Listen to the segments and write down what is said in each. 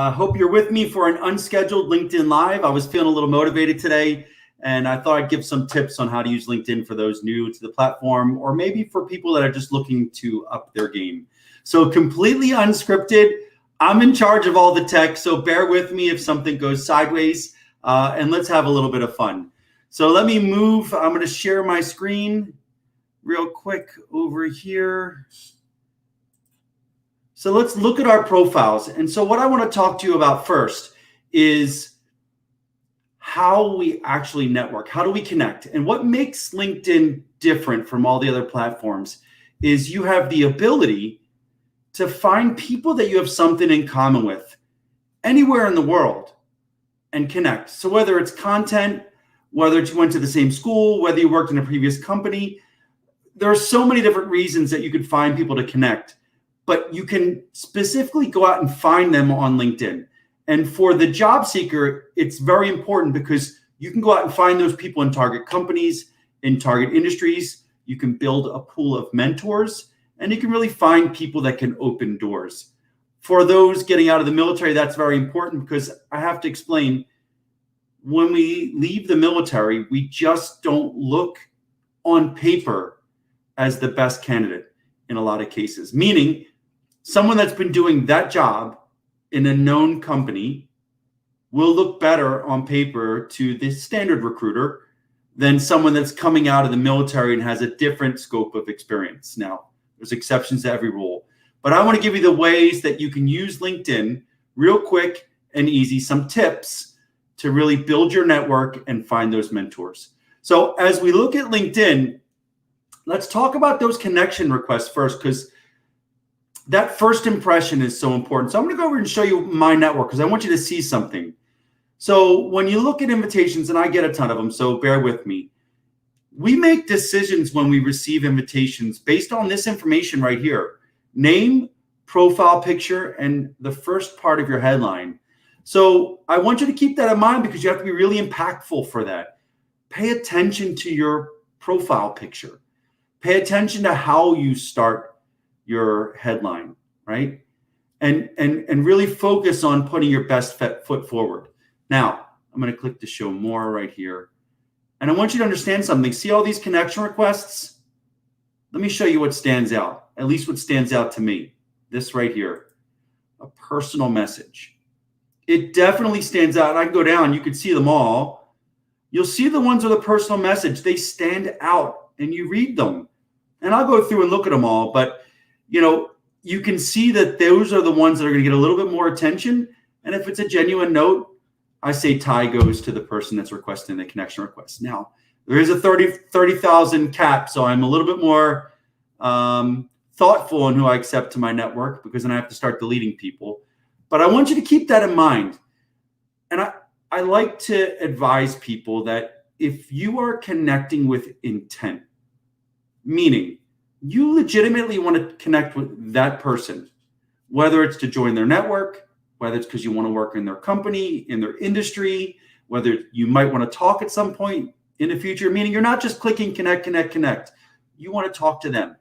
Hope you're with me for an unscheduled LinkedIn Live. I was feeling a little motivated today, and I thought I'd give some tips on how to use LinkedIn for those new to the platform, or maybe for people that are just looking to up their game. So completely unscripted. I'm in charge of all the tech, so bear with me if something goes sideways, and let's have a little bit of fun. So let me move. I'm going to share my screen real quick over here. So let's look at our profiles. And so what I want to talk to you about first is how we actually network. How do we connect? And what makes LinkedIn different from all the other platforms is you have the ability to find people that you have something in common with anywhere in the world and connect. So whether it's content, whether you went to the same school, whether you worked in a previous company, there are so many different reasons that you could find people to connect. But you can specifically go out and find them on LinkedIn. And for the job seeker, it's very important because you can go out and find those people in target companies, in target industries. You can build a pool of mentors, and you can really find people that can open doors. For those getting out of the military, that's very important because I have to explain, when we leave the military, we just don't look on paper as the best candidate in a lot of cases, meaning someone that's been doing that job in a known company will look better on paper to the standard recruiter than someone that's coming out of the military and has a different scope of experience. Now, there's exceptions to every rule, but I want to give you the ways that you can use LinkedIn real quick and easy, some tips to really build your network and find those mentors. So as we look at LinkedIn, let's talk about those connection requests first, because that first impression is so important. So I'm going to go over and show you my network because I want you to see something. So when you look at invitations, and I get a ton of them, so bear with me. We make decisions when we receive invitations based on this information right here: name, profile picture, and the first part of your headline. So I want you to keep that in mind because you have to be really impactful for that. Pay attention to your profile picture. Pay attention to how you start your headline, right? And really focus on putting your best foot forward. Now, I'm going to click to show more right here. And I want you to understand something. See all these connection requests? Let me show you what stands out, at least what stands out to me. This right here, a personal message. It definitely stands out. I can go down, you can see them all. You'll see the ones with a personal message. They stand out and you read them. And I'll go through and look at them all, but you can see that those are the ones that are going to get a little bit more attention. And if it's a genuine note, I say tie goes to the person that's requesting the connection request. Now, there is a 30,000 cap, so I'm a little bit more thoughtful in who I accept to my network because then I have to start deleting people. But I want you to keep that in mind. And I like to advise people that if you are connecting with intent, meaning you legitimately want to connect with that person, whether it's to join their network, whether it's because you want to work in their company, in their industry, whether you might want to talk at some point in the future, meaning you're not just clicking connect, connect, connect. You want to talk to them.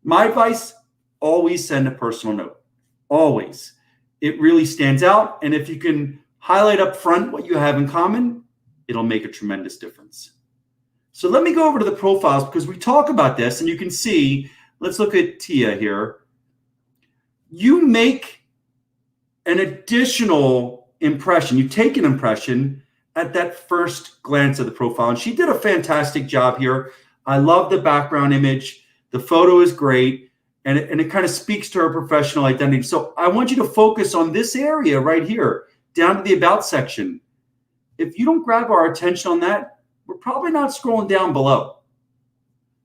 My advice, always send a personal note. Always. It really stands out. And if you can highlight up front what you have in common, it'll make a tremendous difference. So let me go over to the profiles because we talk about this and you can see, let's look at Tia here. You make an additional impression. You take an impression at that first glance of the profile. And she did a fantastic job here. I love the background image. The photo is great. And it kind of speaks to her professional identity. So I want you to focus on this area right here, down to the about section. If you don't grab our attention on that, we're probably not scrolling down below.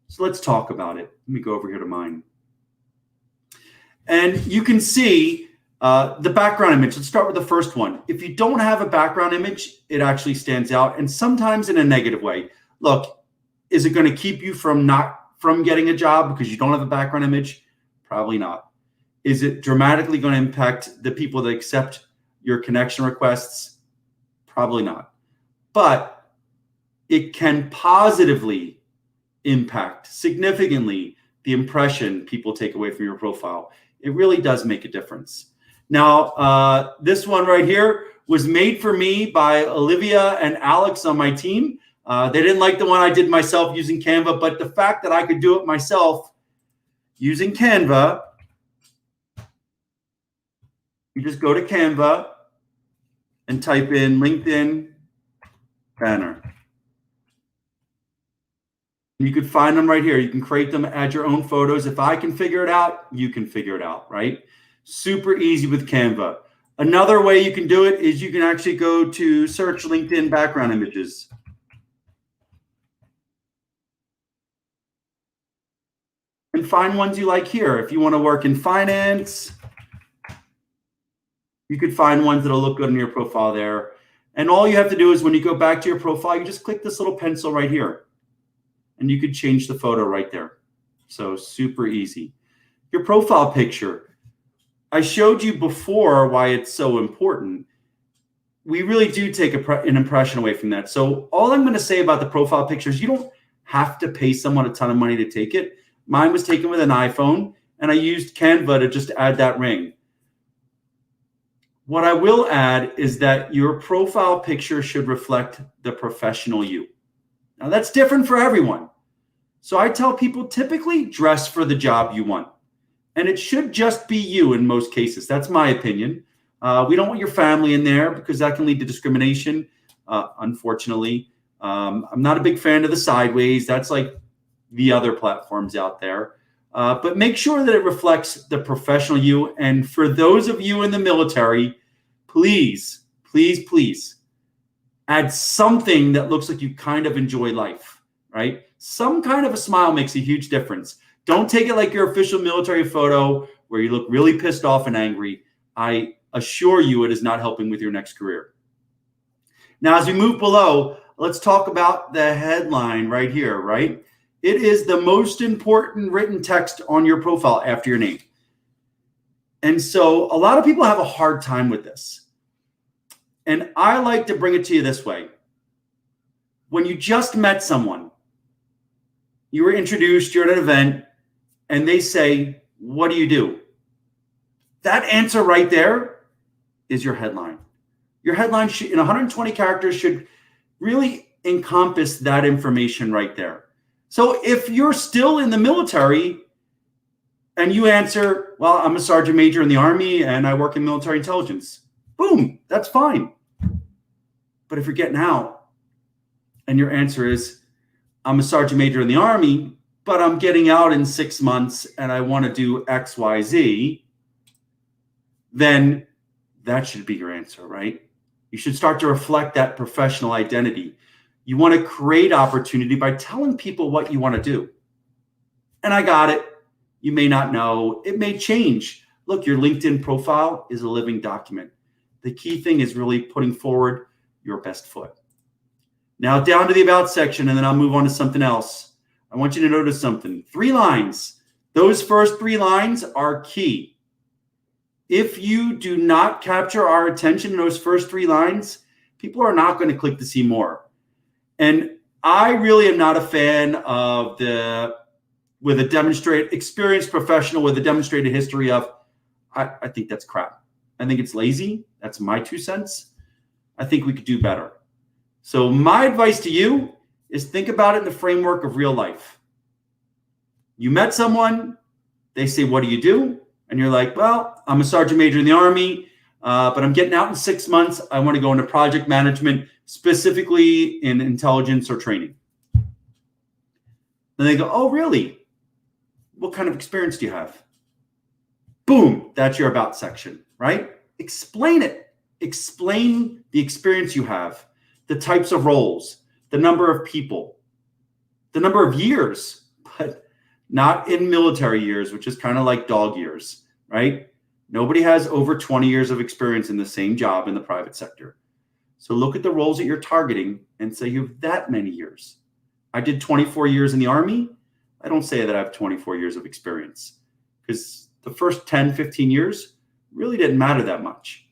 So let's talk about it. Let me go over here to mine. And you can see the background image. Let's start with the first one. If you don't have a background image, it actually stands out, and sometimes in a negative way. Look, is it going to keep you from getting a job because you don't have a background image? Probably not. Is it dramatically going to impact the people that accept your connection requests? Probably not. But it can positively impact significantly the impression people take away from your profile. It really does make a difference. Now, this one right here was made for me by Olivia and Alex on my team. They didn't like the one I did myself using Canva, but the fact that I could do it myself using Canva, you just go to Canva and type in LinkedIn banner. You could find them right here. You can create them, add your own photos. If I can figure it out, you can figure it out, right? Super easy with Canva. Another way you can do it is you can actually go to search LinkedIn background images. And find ones you like here. If you want to work in finance, you could find ones that'll look good in your profile there. And all you have to do is when you go back to your profile, you just click this little pencil right here. And you could change the photo right there. So super easy. Your profile picture. I showed you before why it's so important. We really do take an impression away from that. So all I'm going to say about the profile pictures, you don't have to pay someone a ton of money to take it. Mine was taken with an iPhone, and I used Canva to just add that ring. What I will add is that your profile picture should reflect the professional you. Now, that's different for everyone. So I tell people typically dress for the job you want. And it should just be you in most cases. That's my opinion. We don't want your family in there because that can lead to discrimination, unfortunately. I'm not a big fan of the sideways. That's like the other platforms out there. But make sure that it reflects the professional you. And for those of you in the military, please, please, please add something that looks like you kind of enjoy life, right? Some kind of a smile makes a huge difference. Don't take it like your official military photo where you look really pissed off and angry. I assure you it is not helping with your next career. Now, as we move below, let's talk about the headline right here, right? It is the most important written text on your profile after your name. And so a lot of people have a hard time with this. And I like to bring it to you this way. When you just met someone, you were introduced, you're at an event, and they say, "What do you do?" That answer right there is your headline. Your headline in 120 characters should really encompass that information right there. So if you're still in the military and you answer, "Well, I'm a sergeant major in the Army and I work in military intelligence," boom, that's fine. But if you're getting out and your answer is, "I'm a sergeant major in the Army, but I'm getting out in 6 months and I want to do X, Y, Z," then that should be your answer, right? You should start to reflect that professional identity. You want to create opportunity by telling people what you want to do. And I got it. You may not know. It may change. Look, your LinkedIn profile is a living document. The key thing is really putting forward your best foot. Now down to the about section, and then I'll move on to something else. I want you to notice something. 3 lines. Those first 3 lines are key. If you do not capture our attention in those first 3 lines, people are not going to click to see more. And I really am not a fan of with a demonstrated experienced professional with a demonstrated history of, I think that's crap. I think it's lazy. That's my 2 cents. I think we could do better. So my advice to you is think about it in the framework of real life. You met someone, they say, "What do you do?" And you're like, "Well, I'm a sergeant major in the Army, but I'm getting out in 6 months. I want to go into project management, specifically in intelligence or training." Then they go, "Oh, really? What kind of experience do you have?" Boom, that's your about section, right? Explain it. Explain the experience you have, the types of roles, the number of people, the number of years, but not in military years, which is kind of like dog years, right? Nobody has over 20 years of experience in the same job in the private sector. So look at the roles that you're targeting and say you have that many years. I did 24 years in the Army. I don't say that I have 24 years of experience because the first 10, 15 years really didn't matter that much.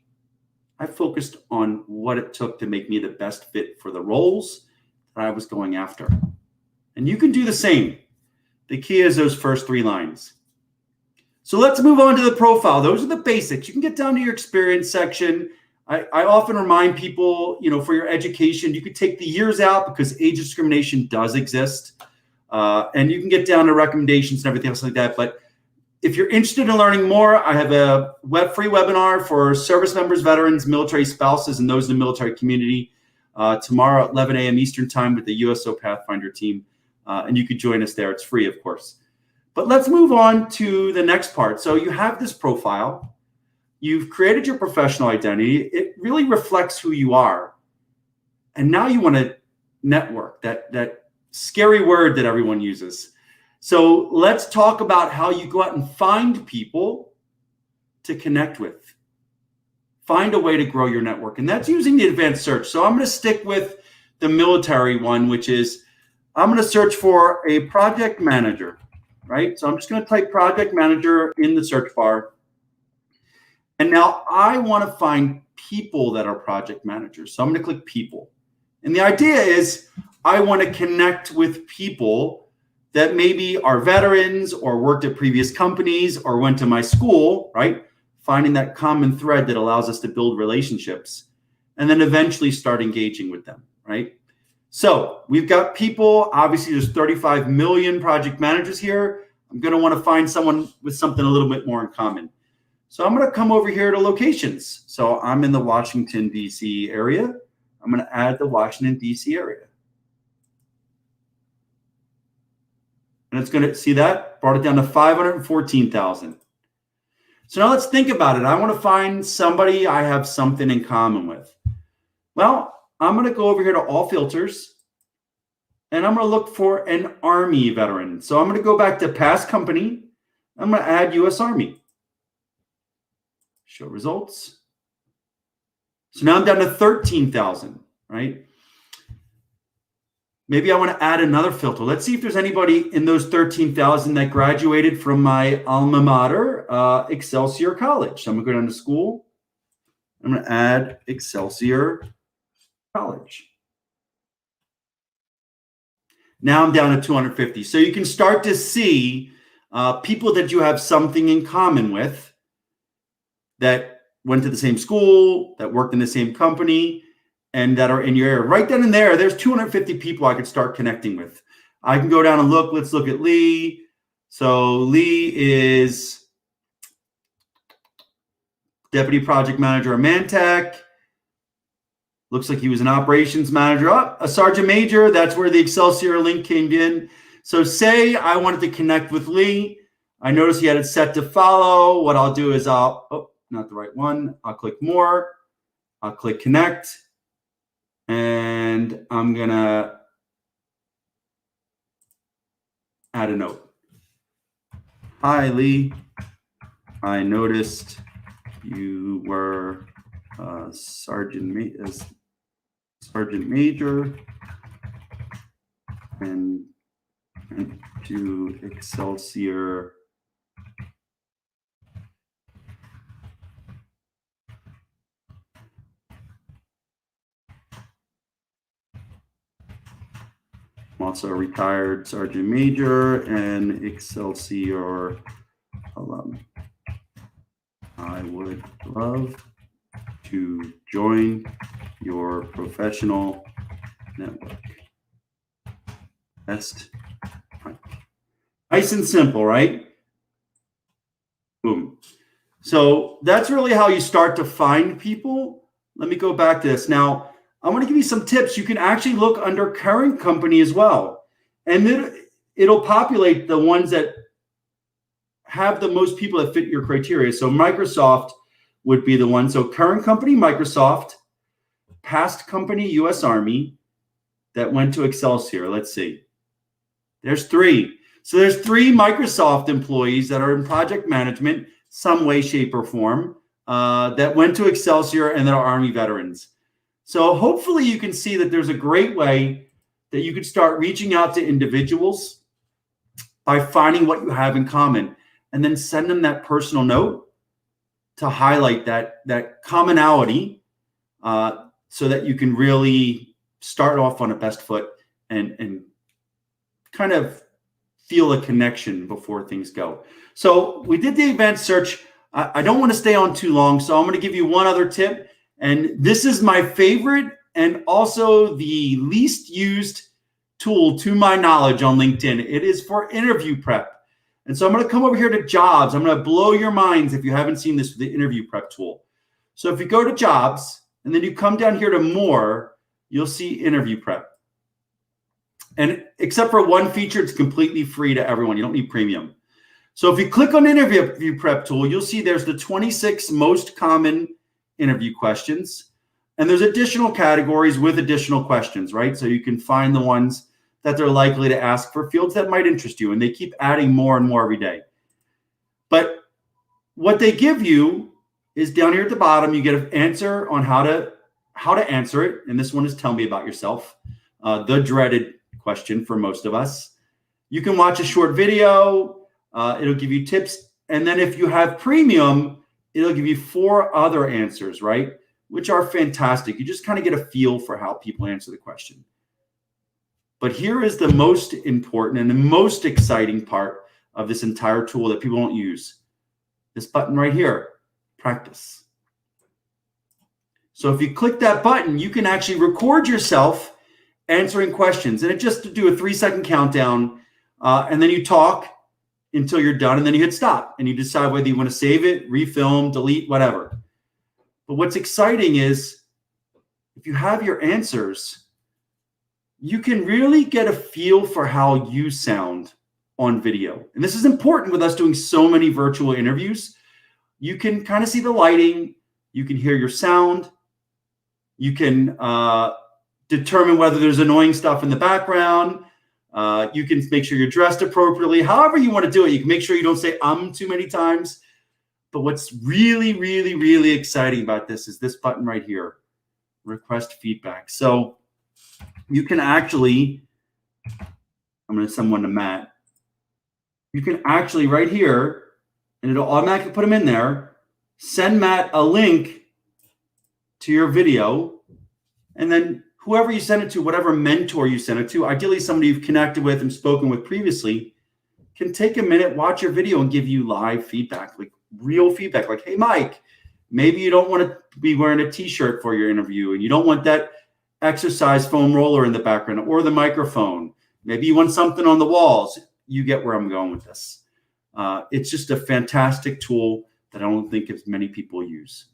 I focused on what it took to make me the best fit for the roles that I was going after. And you can do the same. The key is those first 3 lines. So let's move on to the profile. Those are the basics. You can get down to your experience section. I often remind people, for your education, you could take the years out because age discrimination does exist. And you can get down to recommendations and everything else like that. But if you're interested in learning more, I have a free webinar for service members, veterans, military spouses, and those in the military community tomorrow at 11 a.m. Eastern Time with the USO Pathfinder team. And you could join us there. It's free, of course. But let's move on to the next part. So you have this profile. You've created your professional identity. It really reflects who you are. And now you want to network, that scary word that everyone uses. So let's talk about how you go out and find people to connect with. Find a way to grow your network. And that's using the advanced search. So I'm going to stick with the military one, which is I'm going to search for a project manager, right? So I'm just going to type project manager in the search bar. And now I want to find people that are project managers. So I'm going to click people. And the idea is I want to connect with people that maybe are veterans or worked at previous companies or went to my school, right? Finding that common thread that allows us to build relationships and then eventually start engaging with them, right? So we've got people, obviously there's 35 million project managers here. I'm going to want to find someone with something a little bit more in common. So I'm going to come over here to locations. So I'm in the Washington, D.C. area. I'm going to add the Washington, D.C. area. And it's going to, see that? Brought it down to 514,000. So now let's think about it. I want to find somebody I have something in common with. Well, I'm going to go over here to all filters. And I'm going to look for an Army veteran. So I'm going to go back to past company. I'm going to add U.S. Army. Show results. So now I'm down to 13,000, right? Maybe I want to add another filter. Let's see if there's anybody in those 13,000 that graduated from my alma mater, Excelsior College. So I'm going to go down to school. I'm going to add Excelsior College. Now I'm down to 250. So you can start to see people that you have something in common with, that went to the same school, that worked in the same company, and that are in your area. Right then and there's 250 people I could start connecting with. I can go down and look. Let's look at Lee. So Lee is Deputy Project Manager at Mantech. Looks like he was an operations manager. Oh, a sergeant major. That's where the Excelsior link came in. So say I wanted to connect with Lee. I noticed he had it set to follow. What I'll do is not the right one. I'll click more. I'll click connect. And I'm going to add a note. Hi, Lee. I noticed you were sergeant major and to Excelsior also a retired sergeant major and Excelsior alum. I would love to join your professional network. Best. Nice and simple, right? Boom. So that's really how you start to find people. Let me go back to this. Now, I want to give you some tips. You can actually look under current company as well. And then it'll populate the ones that have the most people that fit your criteria. So Microsoft would be the one. So current company, Microsoft. Past company, U.S. Army. That went to Excelsior. Let's see. There's 3. So there's 3 Microsoft employees that are in project management, some way, shape, or form, that went to Excelsior and that are Army veterans. So hopefully you can see that there's a great way that you could start reaching out to individuals by finding what you have in common and then send them that personal note to highlight that commonality so that you can really start off on a best foot and kind of feel a connection before things go. So we did the advanced search. I don't want to stay on too long, so I'm going to give you one other tip. And this is my favorite and also the least used tool to my knowledge on LinkedIn. It is for interview prep. And so I'm going to come over here to jobs. I'm going to blow your minds if you haven't seen this with the interview prep tool. So if you go to jobs and then you come down here to more, you'll see interview prep. And except for one feature, it's completely free to everyone. You don't need premium. So if you click on interview prep tool, you'll see there's the 26 most common interview questions. And there's additional categories with additional questions, right? So you can find the ones that they're likely to ask for fields that might interest you. And they keep adding more and more every day. But what they give you is down here at the bottom, you get an answer on how to answer it. And this one is tell me about yourself, the dreaded question for most of us. You can watch a short video. It'll give you tips. And then if you have premium, it'll give you 4 other answers, right? Which are fantastic. You just kind of get a feel for how people answer the question. But here is the most important and the most exciting part of this entire tool that people don't use. This button right here, practice. So if you click that button, you can actually record yourself answering questions. And it just to do a 3-second countdown. And then you talk until you're done. And then you hit stop. And you decide whether you want to save it, refilm, delete, whatever. But what's exciting is if you have your answers, you can really get a feel for how you sound on video. And this is important with us doing so many virtual interviews. You can kind of see the lighting. You can hear your sound. You can determine whether there's annoying stuff in the background. You can make sure you're dressed appropriately. However you want to do it, you can make sure you don't say too many times. But what's really, really, really exciting about this is this button right here, request feedback. So you can actually, I'm going to send one to Matt. You can actually right here, and it'll automatically put them in there, send Matt a link to your video, and then whoever you send it to, whatever mentor you send it to, ideally somebody you've connected with and spoken with previously, can take a minute, watch your video, and give you live feedback, like real feedback. Like, hey, Mike, maybe you don't want to be wearing a T-shirt for your interview, and you don't want that exercise foam roller in the background or the microphone. Maybe you want something on the walls. You get where I'm going with this. It's just a fantastic tool that I don't think as many people use.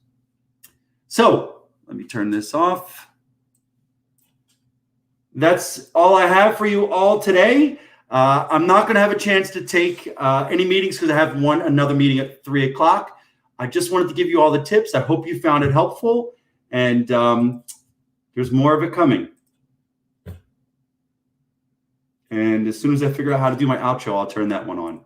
So let me turn this off. That's all I have for you all today. I'm not going to have a chance to take any meetings because I have another meeting at 3 o'clock. I just wanted to give you all the tips. I hope you found it helpful. And there's more of it coming. And as soon as I figure out how to do my outro, I'll turn that one on.